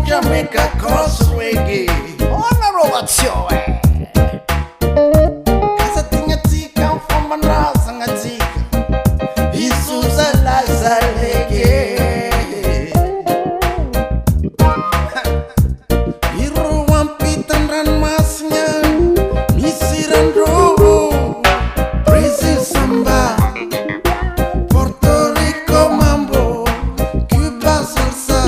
Jamaica cross reggae. Ona rovazione. Casa tinha tika from raza ngatika. Isuza la zalege. Iru wampitan ran masnya. Misiran ro. Brazil samba. Puerto Rico mambo. Cuba salsa.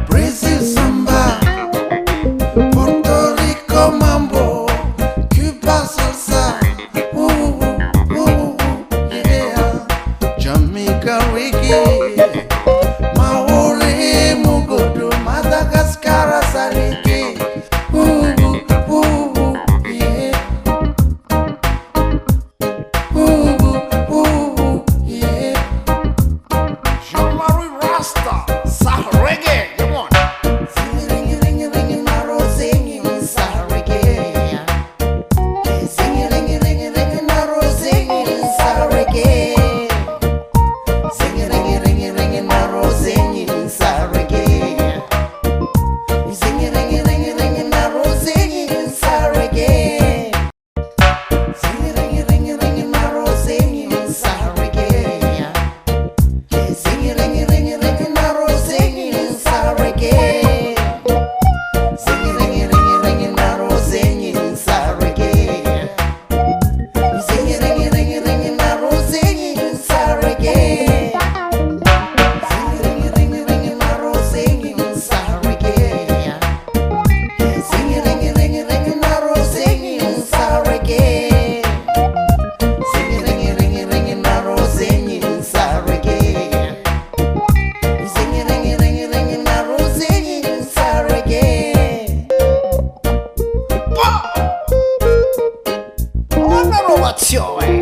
Brazil samba, Puerto Rico mambo, Cuba salsa, yeah, Jamaica reggae, Maori mugodo, Madagascar salike, yeah, yeah, Jean-Marie Rasta. Reggae, come on. Sing ring, maro singing Sahara reggae. Sing ring, maro singing Sahara reggae. Sing ring, maro singing Sahara reggae. Sing ring, maro singing Sahara reggae. Sing ring, maro singing Sahara reggae. Sing ring, maro singing Sahara reggae. Sing ring, maro singing Sahara reggae. Sing ring, maro singing Sahara reggae. Sing ring, maro singing Sahara reggae. Sing ring, maro singing Sahara reggae. Sing ring, maro singing Sahara reggae. Sing ring, maro singing Sahara reggae. Una rovazione.